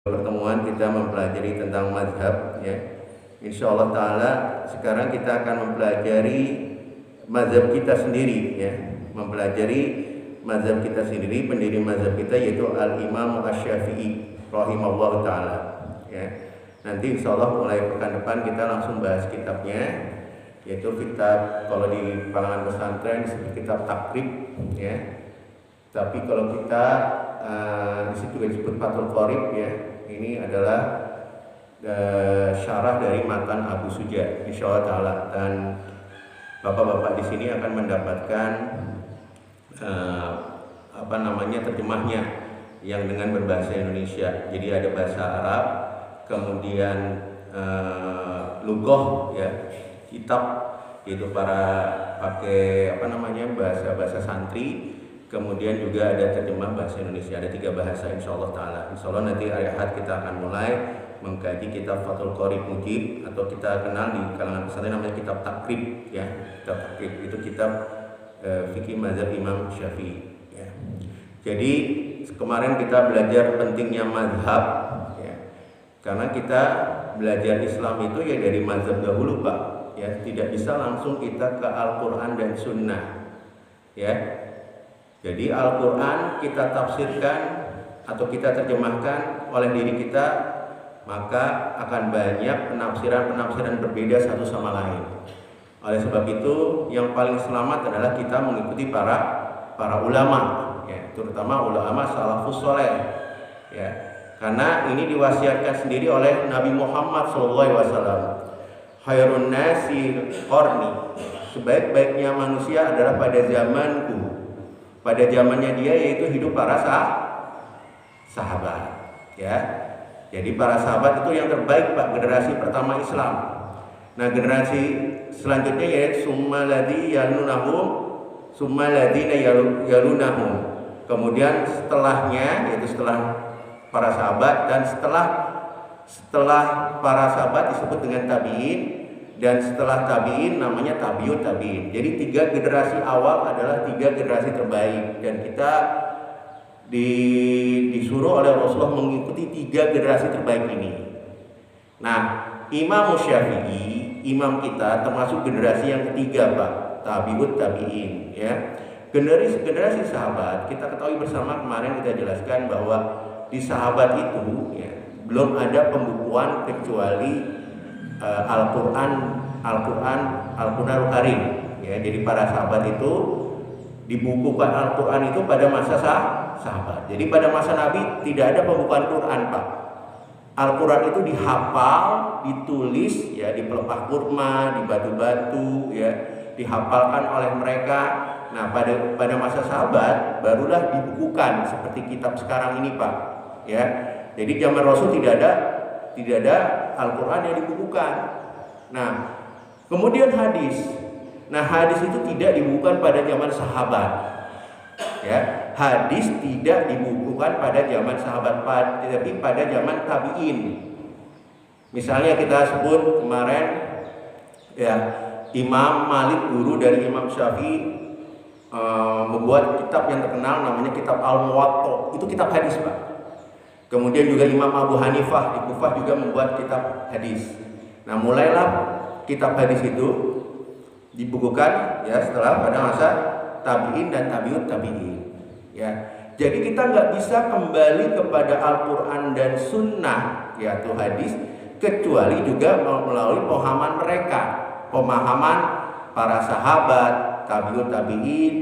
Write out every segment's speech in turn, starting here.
Pertemuan kita mempelajari tentang mazhab, ya. Insya Allah Ta'ala sekarang kita akan mempelajari mazhab kita sendiri, ya. Mempelajari mazhab kita sendiri, pendiri mazhab kita yaitu Al-Imam Asy-Syafi'i rahimahullah Ta'ala, ya. Nanti insya Allah mulai pekan depan kita langsung bahas kitabnya, yaitu kitab, kalau di kalangan pesantren disebut kitab takrib, ya. Tapi kalau kita di situ disebut Fathul Qorib, ya. Ini adalah syarah dari matan Abu Suja, insyaallah taala, dan bapak-bapak di sini akan mendapatkan terjemahnya yang dengan berbahasa Indonesia. Jadi ada bahasa Arab, kemudian lughah, ya, kitab, yaitu para pakai bahasa santri. Kemudian juga ada terjemah bahasa Indonesia, ada 3 bahasa insyaallah taala. Insyaallah nanti hari Ahad kita akan mulai mengkaji kitab Fathul Qorib Mujib, atau kita kenal di kalangan pesantren namanya kitab takrib, ya. Kitab takrib itu kitab fikih mazhab Imam Syafi'i, ya. Jadi kemarin kita belajar pentingnya mazhab, ya. Karena kita belajar Islam itu ya dari mazhab dahulu, Pak, ya. Tidak bisa langsung kita ke Al-Qur'an dan Sunnah, ya. Jadi Al-Quran kita tafsirkan atau kita terjemahkan oleh diri kita, maka akan banyak penafsiran-penafsiran berbeda satu sama lain. Oleh sebab itu yang paling selamat adalah kita mengikuti para ulama, ya, terutama ulama salafus saleh, ya. Karena ini diwasiatkan sendiri oleh Nabi Muhammad SAW. Khairun nasi qarni, sebaik-baiknya manusia adalah pada zamanku. Pada zamannya dia, yaitu hidup para sahabat, ya. Jadi para sahabat itu yang terbaik, Pak, generasi pertama Islam. Nah, generasi selanjutnya yaitu summa ladina yalunahum. Kemudian setelahnya, yaitu setelah para sahabat, dan setelah para sahabat disebut dengan tabi'in, dan setelah tabi'in namanya tabi'ut tabi'in. Jadi 3 generasi awal adalah 3 generasi terbaik, dan kita disuruh oleh Rasulullah mengikuti 3 generasi terbaik ini. Nah, Imam Syafi'i, imam kita, termasuk generasi yang ketiga, Pak, tabi'ut tabi'in, ya. Generasi sahabat, kita ketahui bersama kemarin kita jelaskan bahwa di sahabat itu, ya, belum ada pembukuan kecuali Al-Qur'anul Karim, ya. Jadi para sahabat itu dibukukan Al-Qur'an itu pada masa sahabat. Jadi pada masa Nabi tidak ada pembukaan Quran, Pak. Al-Qur'an itu dihafal, ditulis, ya, di pelepah kurma, di batu-batu, ya, dihafalkan oleh mereka. Nah, pada masa sahabat barulah dibukukan seperti kitab sekarang ini, Pak, ya. Jadi zaman Rasul tidak ada Al-Quran yang dibukukan. Nah, kemudian hadis. Nah, hadis itu tidak dibukukan pada zaman sahabat, ya. Hadis tidak dibukukan pada zaman sahabat, tetapi pada zaman tabi'in. Misalnya kita sebut kemarin, ya, Imam Malik, guru dari Imam Syafi'i, membuat kitab yang terkenal namanya kitab Al-Muwatta. Itu kitab hadis, Pak. Kemudian juga Imam Abu Hanifah di Kufah juga membuat kitab hadis. Nah, mulailah kitab hadis itu dibukukan, ya, setelah pada masa tabi'in dan tabi'ut tabi'in, ya. Jadi kita nggak bisa kembali kepada Al-Quran dan Sunnah, yaitu hadis, kecuali juga melalui pemahaman mereka, pemahaman para sahabat, tabi'ut tabi'in,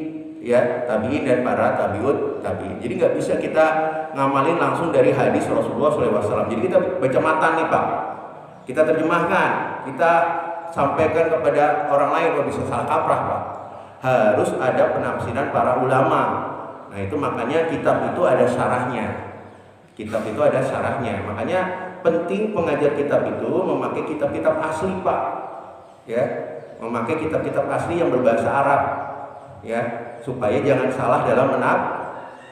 ya, tabi'in dan para tabi'ut tabi'in. Jadi nggak bisa kita ngamalin langsung dari hadis Rasulullah SAW. Jadi kita baca matan nih, Pak, kita terjemahkan, kita sampaikan kepada orang lain, kalau bisa salah kaprah, Pak. Harus ada penafsiran para ulama. Nah, itu makanya kitab itu ada syarahnya. Makanya penting pengajar kitab itu memakai kitab-kitab asli, Pak, ya, memakai kitab-kitab asli yang berbahasa Arab, ya, supaya jangan salah dalam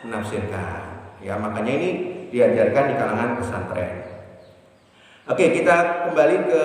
menafsirkan. Ya, makanya ini diajarkan di kalangan pesantren. Oke, kita kembali ke